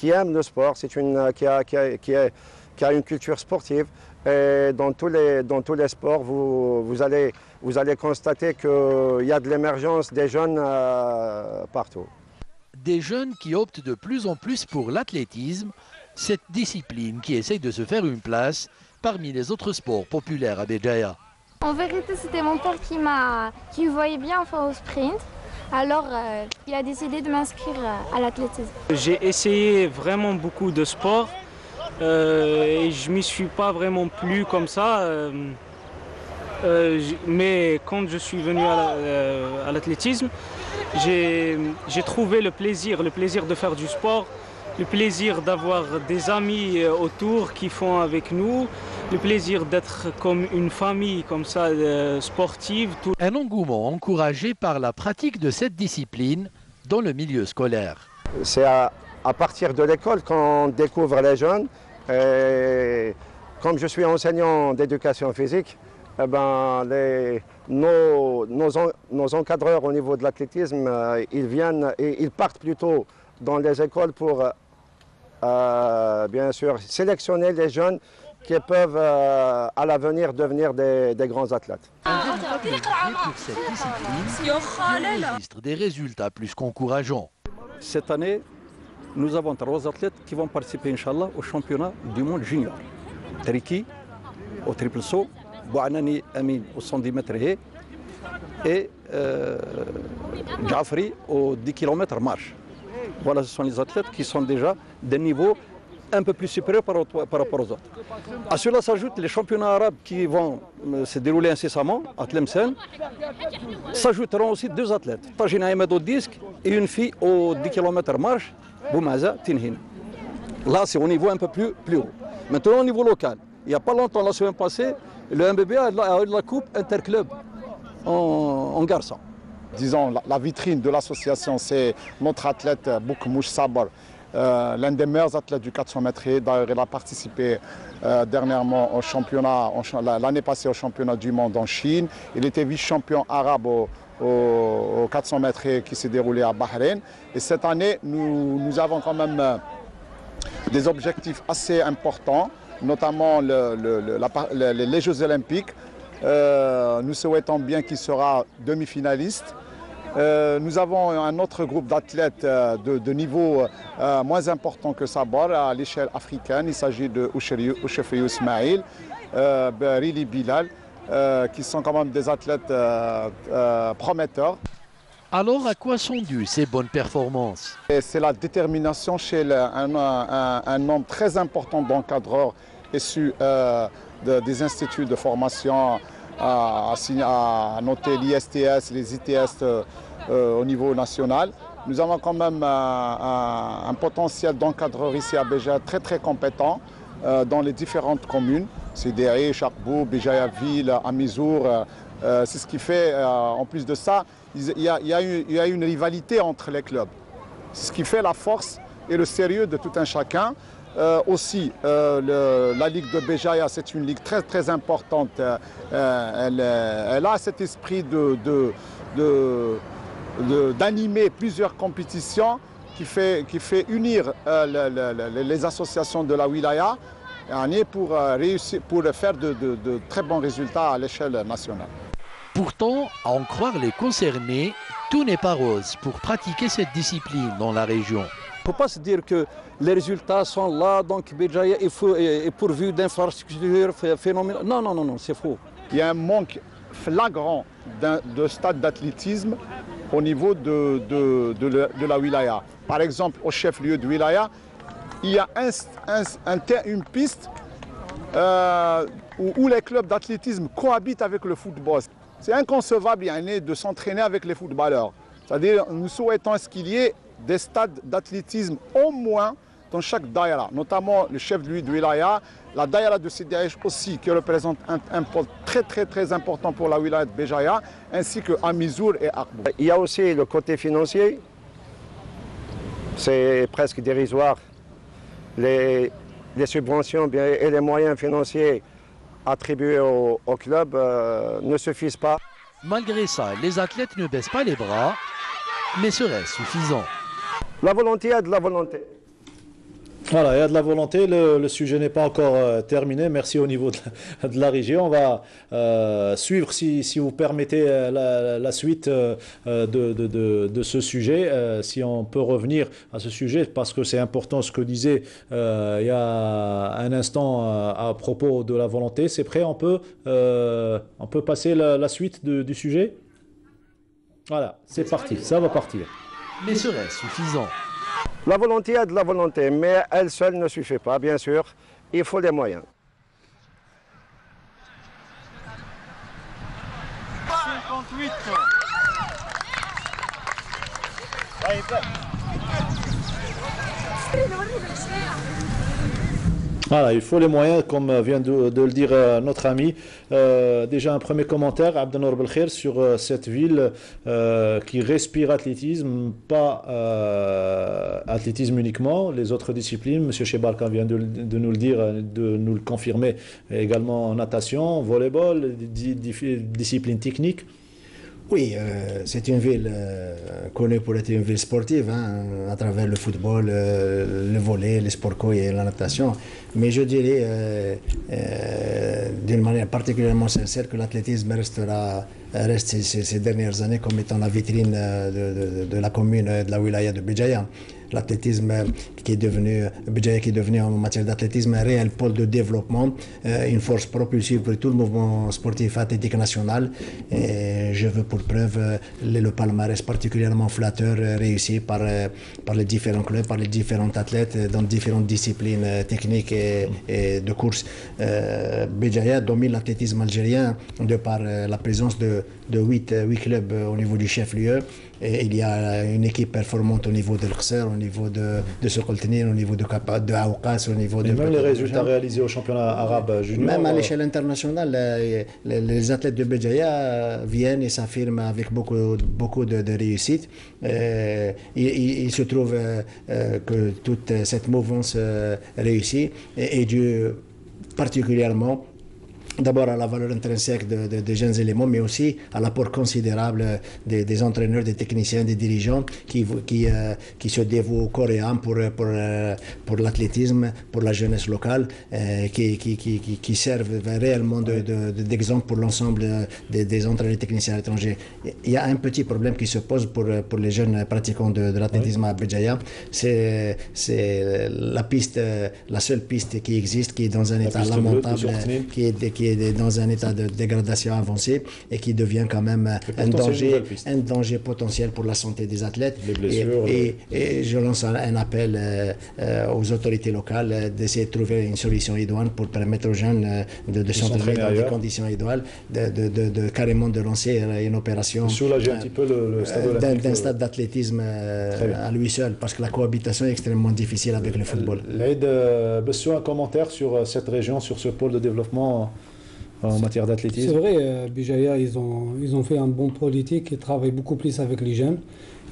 qui aime le sport, qui a une culture sportive. Et dans tous les sports, vous allez constater qu'il y a de l'émergence des jeunes partout. Des jeunes qui optent de plus en plus pour l'athlétisme, cette discipline qui essaye de se faire une place parmi les autres sports populaires à Béjaïa. En vérité, c'était mon père qui voyait bien au sprint. Alors, il a décidé de m'inscrire à l'athlétisme. J'ai essayé vraiment beaucoup de sports et je ne m'y suis pas vraiment plu comme ça. Mais quand je suis venu à l'athlétisme, j'ai trouvé le plaisir de faire du sport, le plaisir d'avoir des amis autour qui font avec nous, le plaisir d'être comme une famille comme ça, sportive. Un engouement encouragé par la pratique de cette discipline dans le milieu scolaire. C'est à partir de l'école qu'on découvre les jeunes. Et comme je suis enseignant d'éducation physique, eh ben, nos encadreurs au niveau de l'athlétisme, ils partent plutôt dans les écoles pour, bien sûr, sélectionner les jeunes qui peuvent à l'avenir devenir des grands athlètes. Un véritable levier pour cette discipline qui enregistre des résultats plus qu'encourageants. Cette année, nous avons 3 athlètes qui vont participer, Inch'Allah, au championnat du monde junior. Triki au triple saut, Bouanani Amin au 110 mètres et Jafri au 10 km marche. Voilà, ce sont les athlètes qui sont déjà d'un niveau un peu plus supérieur par rapport aux autres. À cela s'ajoutent les championnats arabes qui vont se dérouler incessamment à Tlemcen. S'ajouteront aussi 2 athlètes, Tajina Ahmed au disque et une fille au 10 km marche, Boumaza Tinhin. Là, c'est au niveau un peu plus haut. Maintenant, au niveau local, il n'y a pas longtemps, la semaine passée, le MBB a eu la coupe interclub en garçon. Disons, la vitrine de l'association, c'est notre athlète Boukmouch Sabar, l'un des meilleurs athlètes du 400 mètres. D'ailleurs, il a participé dernièrement au championnat, l'année passée au championnat du monde en Chine. Il était vice-champion arabe au 400 mètres qui s'est déroulé à Bahreïn. Et cette année, nous avons quand même des objectifs assez importants, notamment les Jeux olympiques. Nous souhaitons bien qu'il sera demi-finaliste. Nous avons un autre groupe d'athlètes de niveau moins important que Sabar à l'échelle africaine. Il s'agit de Ouchefriou Ismail, Rili Bilal, qui sont quand même des athlètes prometteurs. Alors, à quoi sont dues ces bonnes performances? C'est la détermination chez un nombre très important d'encadreurs issus des instituts de formation, à noter l'ISTS, les ITS au niveau national. Nous avons quand même un potentiel d'encadreurs ici à Béjaïa très compétent dans les différentes communes. Sidéry, Chakbou, Béjaïa-Ville, Amizour. C'est ce qui fait, en plus de ça, il y a une rivalité entre les clubs. C'est ce qui fait la force et le sérieux de tout un chacun. Aussi, la Ligue de Béjaïa, c'est une ligue très importante. Elle a cet esprit d'animer plusieurs compétitions qui fait unir les associations de la wilaya pour faire de très bons résultats à l'échelle nationale. Pourtant, à en croire les concernés, tout n'est pas rose pour pratiquer cette discipline dans la région. Il ne faut pas se dire que les résultats sont là, donc Béjaïa est pourvu d'infrastructures phénoménales. Non, c'est faux. Il y a un manque flagrant de stades d'athlétisme au niveau de la wilaya. Par exemple, au chef-lieu de wilaya, il y a une piste où les clubs d'athlétisme cohabitent avec le football. C'est inconcevable de s'entraîner avec les footballeurs. C'est-à-dire, nous souhaitons qu'il y ait des stades d'athlétisme au moins dans chaque daïra, notamment le chef-lieu de wilaya, la daïra de Sidéry aussi, qui représente un pôle très important pour la wilaya de Béjaïa, ainsi que Amizour et Akbou. Il y a aussi le côté financier, c'est presque dérisoire. Les subventions et les moyens financiers attribués au club ne suffisent pas. Malgré ça, les athlètes ne baissent pas les bras, mais serait suffisant. La volonté a de la volonté. Voilà, il y a de la volonté, le sujet n'est pas encore terminé. Merci au niveau de la régie. On va suivre, si vous permettez, la suite de ce sujet. Si on peut revenir à ce sujet, parce que c'est important ce que disait il y a un instant à propos de la volonté. C'est prêt, on peut passer la suite du sujet? Voilà, c'est parti, ça va partir. Mais serait-ce suffisant? La volonté a de la volonté, mais elle seule ne suffit pas, bien sûr. Il faut des moyens. Voilà, il faut les moyens, comme vient de le dire notre ami. Déjà un premier commentaire, Abdenour Belkhair, sur cette ville qui respire athlétisme, pas athlétisme uniquement, les autres disciplines. Monsieur Chebarka vient de nous le dire, de nous le confirmer, également natation, volleyball, discipline technique. Oui, c'est une ville connue pour être une ville sportive, à travers le football, le volley, les sports co et la natation. Mais je dirais d'une manière particulièrement sincère que l'athlétisme reste ces dernières années comme étant la vitrine de la commune de la wilaya de Béjaïa. L'athlétisme qui est devenu en matière d'athlétisme un réel pôle de développement, une force propulsive pour tout le mouvement sportif athlétique national. Et je veux pour preuve le palmarès particulièrement flatteur réussi par les différents clubs, par les différents athlètes dans différentes disciplines techniques et de course. Béjaïa domine l'athlétisme algérien de par la présence de 8 clubs au niveau du chef-lieu. Et il y a une équipe performante au niveau de l'Qser, au niveau de Sokolteni, au niveau de Aoukas, au niveau de... Même les résultats réalisés au championnat arabe junior. Même à l'échelle internationale, les athlètes de Béjaïa viennent et s'affirment avec beaucoup de réussite. Il se trouve que toute cette mouvance réussie est due particulièrement d'abord à la valeur intrinsèque des jeunes éléments, mais aussi à l'apport considérable des entraîneurs, des techniciens, des dirigeants qui se dévouent au corps et âme pour l'athlétisme, pour la jeunesse locale, qui servent réellement d'exemple pour l'ensemble des entraîneurs et techniciens étrangers. Il y a un petit problème qui se pose pour les jeunes pratiquants de l'athlétisme à Béjaïa, c'est la seule piste qui existe, qui est dans un état lamentable, qui est dans un état de dégradation avancée et qui devient quand même un danger potentiel pour la santé des athlètes. Et je lance un appel aux autorités locales d'essayer de trouver une solution idoine pour permettre aux jeunes de s'entraîner dans des conditions idéales, carrément de lancer une opération soulager un petit peu d'un stade d'athlétisme à lui seul, parce que la cohabitation est extrêmement difficile avec le football. Laïd Bessou, un commentaire sur cette région, sur ce pôle de développement en matière d'athlétisme? C'est vrai, Béjaïa, ils ont fait un bon politique, ils travaillent beaucoup plus avec les jeunes.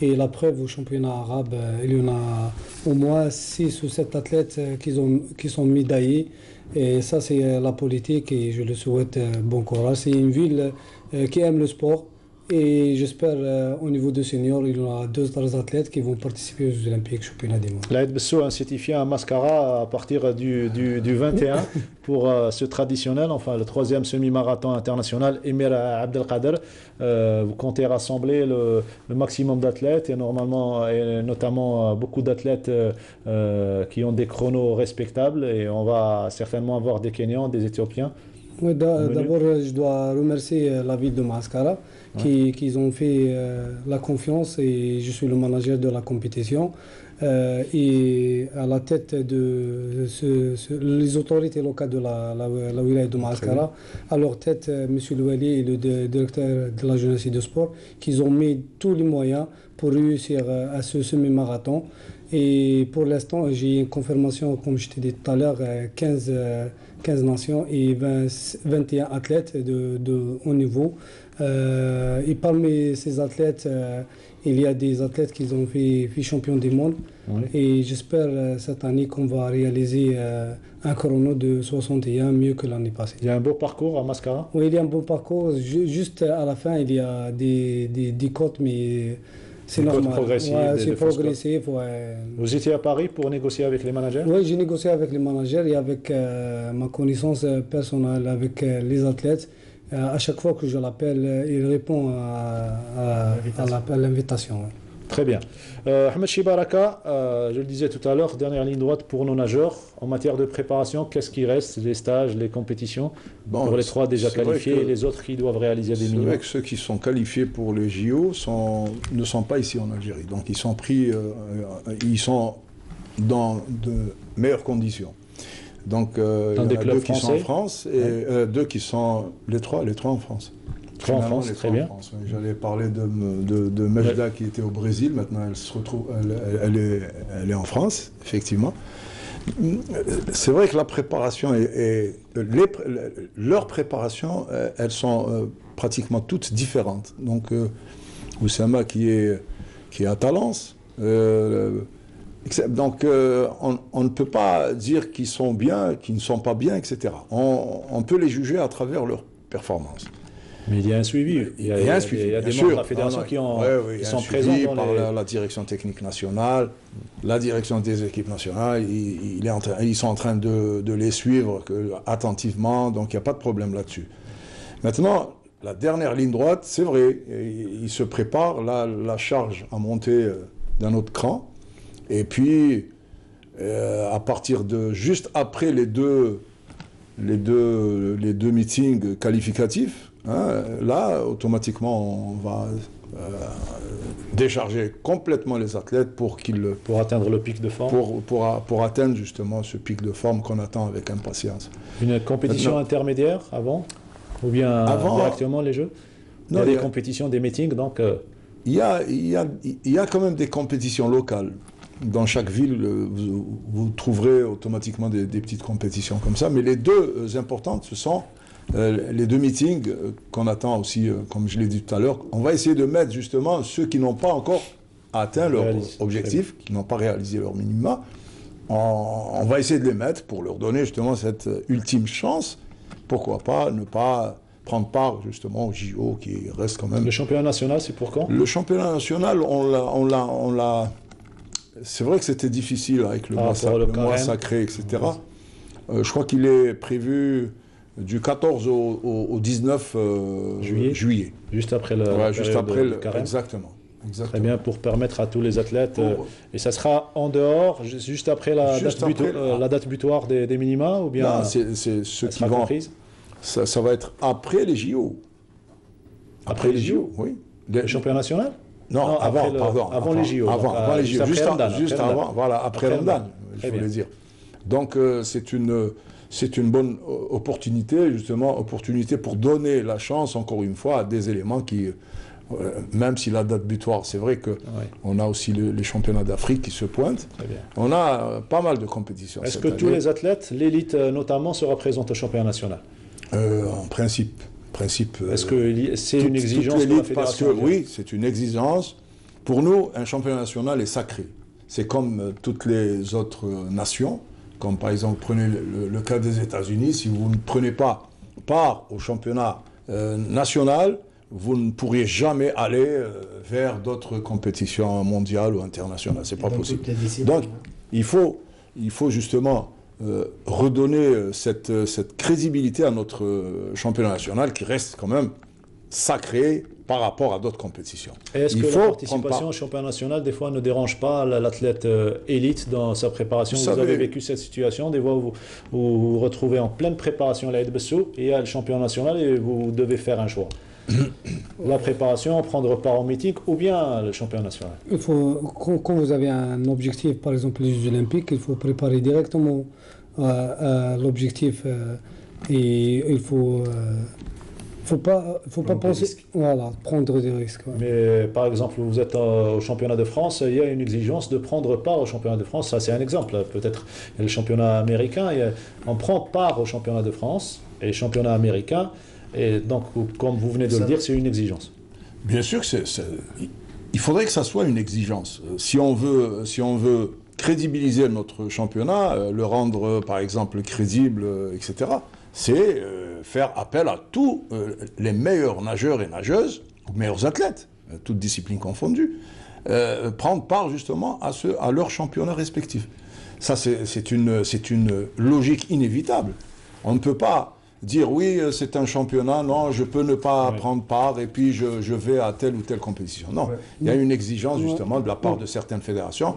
Et la preuve au championnat arabe, il y en a au moins 6 ou 7 athlètes qui sont médaillés. Et ça, c'est la politique et je le souhaite bon courage. C'est une ville qui aime le sport. Et j'espère au niveau de seniors, il y aura 2 athlètes qui vont participer aux Jeux Olympiques, championnat du monde. Laïd Bessou a certifié un mascara à partir du 21 pour ce traditionnel, enfin le 3e semi-marathon international Emir Abdelkader. Vous comptez rassembler le maximum d'athlètes et notamment beaucoup d'athlètes qui ont des chronos respectables, et on va certainement avoir des Kenyans, des Éthiopiens. Oui, d'abord, je dois remercier la ville de Mascara qui ont fait la confiance, et je suis le manager de la compétition. Et à la tête de les autorités locales de la wilaya de Mascara, à leur tête, M. Louali et le directeur de la jeunesse et du sport, qui ont mis tous les moyens pour réussir à ce semi-marathon. Et pour l'instant, j'ai une confirmation, comme je t'ai dit tout à l'heure, 15 nations et 21 athlètes de haut niveau. Et parmi ces athlètes, il y a des athlètes qui ont fait champion du monde. Oui. Et j'espère cette année qu'on va réaliser un chrono de 61, mieux que l'année passée. Il y a un beau parcours à Mascara? Oui, il y a un beau parcours. Juste à la fin, il y a des côtes, mais C'est Une cote normal. progressive Ouais, des c'est défenses. progressif. Ouais. Vous étiez à Paris pour négocier avec les managers? Oui, j'ai négocié avec les managers et avec ma connaissance personnelle, avec les athlètes. À chaque fois que je l'appelle, il répond à l'invitation. Ouais. Très bien. Ahmed Chibaraka, je le disais tout à l'heure, dernière ligne droite pour nos nageurs. En matière de préparation, qu'est-ce qui reste? Les stages, les compétitions? Pour les 3 déjà qualifiés et les autres qui doivent réaliser des minimums. C'est vrai que ceux qui sont qualifiés pour les JO ne sont pas ici en Algérie. Donc ils sont pris, ils sont dans de meilleures conditions. Donc il y en a 2 qui sont en France et 2 qui sont les trois en France. 3 en France, très bien. J'allais parler de Mejda qui était au Brésil, maintenant elle se retrouve, elle est en France, effectivement. C'est vrai que la préparation leurs préparations, elles sont pratiquement toutes différentes. Donc Oussama qui est à Talence, donc on ne peut pas dire qu'ils sont bien, qu'ils ne sont pas bien, etc. On peut les juger à travers leurs performances. Mais il y a un suivi. Il y a des membres de la fédération qui sont présents dans la direction technique nationale, la direction des équipes nationales. Ils sont en train de les suivre attentivement, donc il n'y a pas de problème là-dessus. Maintenant, la dernière ligne droite, c'est vrai, ils se préparent, la charge à monter d'un autre cran. Et puis, à partir de juste après les deux meetings qualificatifs, là, automatiquement, on va décharger complètement les athlètes pour atteindre le pic de forme. Pour atteindre justement ce pic de forme qu'on attend avec impatience. Une compétition intermédiaire avant? Ou bien directement les Jeux? Non, il y a des compétitions, des meetings, donc... Il y a quand même des compétitions locales. Dans chaque ville, vous trouverez automatiquement des petites compétitions comme ça. Mais les 2 importantes, ce sont les 2 meetings qu'on attend aussi, comme je l'ai dit tout à l'heure. On va essayer de mettre justement ceux qui n'ont pas encore atteint leur objectif, qui n'ont pas réalisé leur minima. On va essayer de les mettre pour leur donner justement cette ultime chance. Pourquoi pas ne pas prendre part justement au JO qui reste quand même... Le championnat national, c'est pour quand? Le championnat national, on l'a... C'est vrai que c'était difficile avec le mois sacré, etc. Je crois qu'il est prévu du 14 au 19 juillet. Juste après le carême. Exactement. Très bien, pour permettre à tous les athlètes. Et ça sera en dehors, juste après la date butoir des minima, ou bien... Non, c'est ceux qui vont... Ça va être après les JO. Après les JO, oui. Le championnat national? Non, avant les JO. Avant les JO, juste avant, voilà, après Ramadan, je voulais dire. Donc c'est une bonne opportunité, justement, pour donner la chance, encore une fois, à des éléments qui, même si la date butoir, c'est vrai qu'on a aussi les championnats d'Afrique qui se pointent, on a pas mal de compétitions. Est-ce que tous les athlètes, l'élite notamment, sera présente au championnat national? En principe. Est-ce que c'est une exigence de la fédération? Oui, c'est une exigence. Pour nous, un championnat national est sacré. C'est comme toutes les autres nations, comme par exemple, prenez le cas des États-Unis. Si vous ne prenez pas part au championnat national, vous ne pourriez jamais aller vers d'autres compétitions mondiales ou internationales. C'est pas possible. Donc, il faut justement redonner cette crédibilité à notre championnat national qui reste quand même sacré par rapport à d'autres compétitions. Et est-ce que la participation au championnat national, des fois, ne dérange pas l'athlète élite dans sa préparation? Vous avez vécu cette situation, des fois où vous vous retrouvez en pleine préparation à l'Aïd Bessou, et il y a le championnat national et vous devez faire un choix. La préparation, prendre part au meeting ou bien le championnat national? Il faut, quand vous avez un objectif, par exemple les Jeux Olympiques, il faut préparer directement l'objectif et il faut pas penser, prendre des risques. Ouais. Mais par exemple, vous êtes au championnat de France, il y a une exigence de prendre part au championnat de France. Ça, c'est un exemple. Peut-être le championnat américain, on prend part au championnat de France et le championnat américain. Et donc, comme vous venez de le dire, c'est une exigence. Bien sûr que il faudrait que ça soit une exigence. Si on veut crédibiliser notre championnat, le rendre, par exemple, crédible, etc., c'est faire appel à tous les meilleurs nageurs et nageuses, aux meilleurs athlètes, toutes disciplines confondues, prendre part justement à leur championnat respectif. Ça, c'est une logique inévitable. On ne peut pas dire oui, c'est un championnat, non, je peux ne pas prendre part et puis je vais à telle ou telle compétition. Non, il y a une exigence justement de la part de certaines fédérations.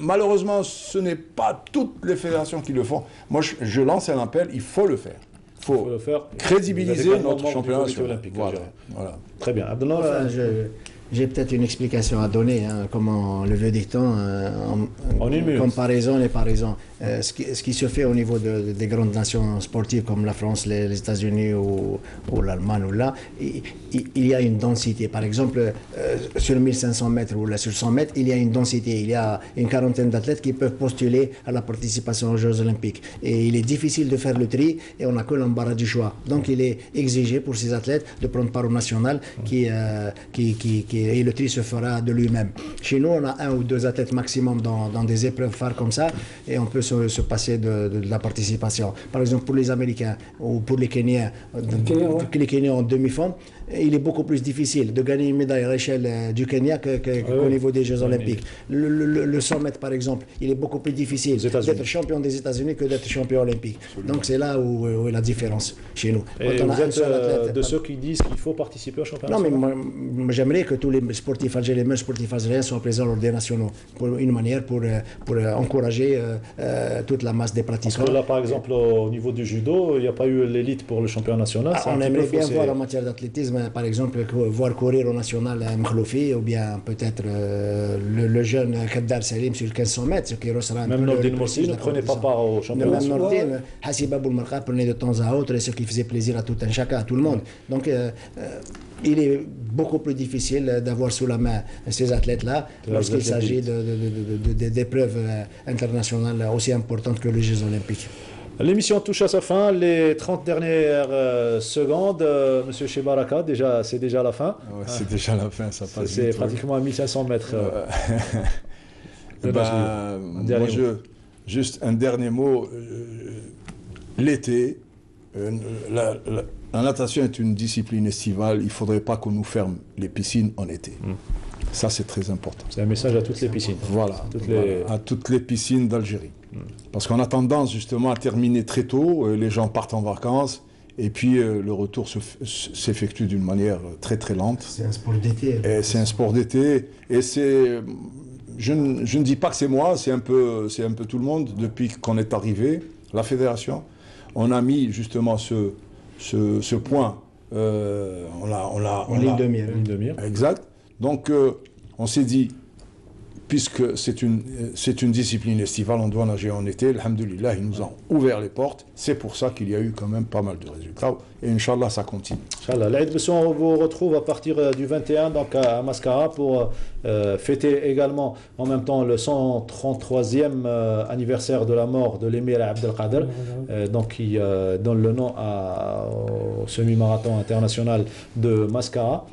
Malheureusement, ce n'est pas toutes les fédérations qui le font. Moi, je lance un appel, il faut le faire. Il faut le faire. Crédibiliser notre championnat olympique. Voilà. Très bien. Abdallah, j'ai peut-être une explication à donner, hein, comment le vieux dicton, en comparaison et paraison. Ce qui se fait au niveau des grandes nations sportives comme la France, les États-Unis ou l'Allemagne, il y a une densité. Par exemple, sur 1500 mètres ou là, sur 100 mètres, il y a une densité. Il y a une quarantaine d'athlètes qui peuvent postuler à la participation aux Jeux Olympiques. Et il est difficile de faire le tri et on n'a que l'embarras du choix. Donc il est exigé pour ces athlètes de prendre part au national et le tri se fera de lui-même. Chez nous, on a 1 ou 2 athlètes maximum dans des épreuves phares comme ça et on peut se passer de la participation. Par exemple, pour les Américains ou pour les Kenyans, les Kenyans en demi-fond, il est beaucoup plus difficile de gagner une médaille à l'échelle du Kenya qu'au niveau des Jeux Olympiques. Le 100 mètres, par exemple, il est beaucoup plus difficile d'être champion des États-Unis que d'être champion olympique. Donc c'est là où est la différence chez nous. Et vous êtes de ceux qui disent qu'il faut participer au championnat? Non, mais moi j'aimerais que tous les sportifs algériens, les meilleurs sportifs algériens soient présents lors des nationaux, pour une manière pour encourager toute la masse des pratiquants. Parce que là, par exemple, au niveau du judo, il n'y a pas eu l'élite pour le championnat national. On aimerait bien voir en matière d'athlétisme, par exemple, voir courir au national Mkhloufi ou bien peut-être le jeune Kaddar Salim sur 1500 mètres, ce qui ressera un peu. Même Nordine Moussi ne prenait pas part au championnat national. Même Nordine, Hassib Abou-Marqa prenait de temps à autre, et ce qui faisait plaisir à tout un chacun, à tout le monde. Donc, il est beaucoup plus difficile d'avoir sous la main ces athlètes-là lorsqu'il s'agit d'épreuves internationales aussi importantes que les Jeux Olympiques. L'émission touche à sa fin, les 30 dernières secondes. Monsieur Chibaraka, c'est déjà la fin. Ouais, c'est déjà la fin, ça passe. C'est pratiquement à 1500 mètres. Juste un dernier mot. L'été, la natation est une discipline estivale. Il ne faudrait pas qu'on nous ferme les piscines en été. Ça, c'est très important. C'est un message à toutes les piscines. Voilà, à toutes les piscines d'Algérie. Parce qu'on a tendance justement à terminer très tôt, les gens partent en vacances, et puis le retour s'effectue d'une manière très très lente. C'est un sport d'été. C'est un sport d'été, et je ne dis pas que c'est moi, c'est un peu tout le monde. Depuis qu'on est arrivé, la fédération, on a mis justement ce point, en ligne de mire. Exact. Donc on s'est dit, puisque c'est une discipline estivale, on doit nager en été. Alhamdulillah, ils nous ont ouvert les portes. C'est pour ça qu'il y a eu quand même pas mal de résultats. Et Inch'Allah, ça continue. Inch'Allah. L'Aïd Besson, on vous retrouve à partir du 21 donc à Mascara pour fêter également en même temps le 133e anniversaire de la mort de l'émir Abdelkader, donc qui donne le nom au semi-marathon international de Mascara.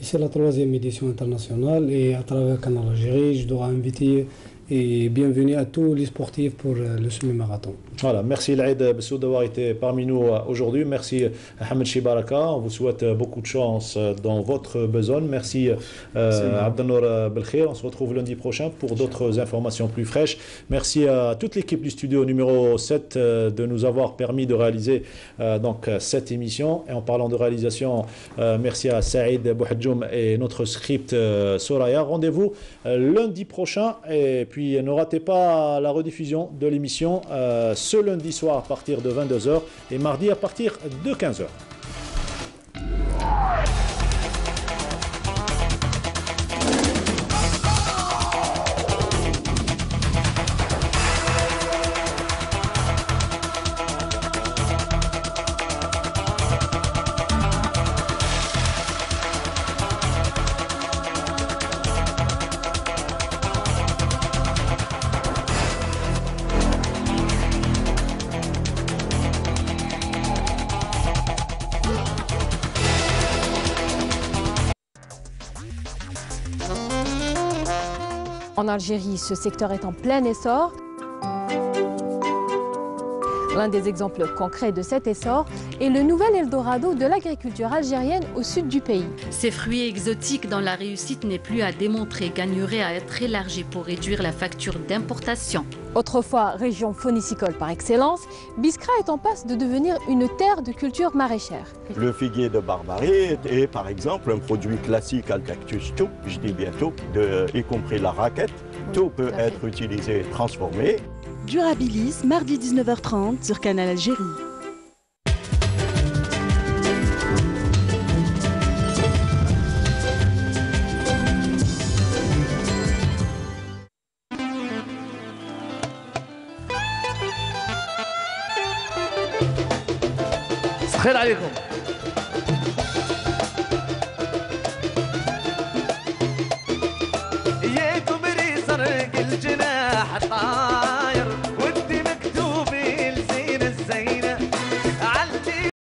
C'est la 3e édition internationale et à travers Canal Algérie, je dois inviter et bienvenue à tous les sportifs pour le semi-marathon. Voilà, merci L'Aïd Bessou d'avoir été parmi nous aujourd'hui. Merci Ahmed Chibaraka, on vous souhaite beaucoup de chance dans votre besogne. Merci Abdelnour Belkhir, on se retrouve lundi prochain pour d'autres informations plus fraîches. Merci à toute l'équipe du studio numéro 7 de nous avoir permis de réaliser donc cette émission. Et en parlant de réalisation, merci à Saïd Bouhadjoum et notre script Soraya. Rendez-vous lundi prochain et puis ne ratez pas la rediffusion de l'émission ce lundi soir à partir de 22h et mardi à partir de 15h. En Algérie, ce secteur est en plein essor. L'un des exemples concrets de cet essor est le nouvel Eldorado de l'agriculture algérienne au sud du pays. Ces fruits exotiques dont la réussite n'est plus à démontrer gagneraient à être élargis pour réduire la facture d'importation. Autrefois région phonicicole par excellence, Biskra est en passe de devenir une terre de culture maraîchère. Le figuier de Barbarie est par exemple un produit classique al cactus tout, je dis bien tout, y compris la raquette. Tout peut être utilisé et transformé. Durabilis, mardi 19h30 sur Canal Algérie. الخير عليكم.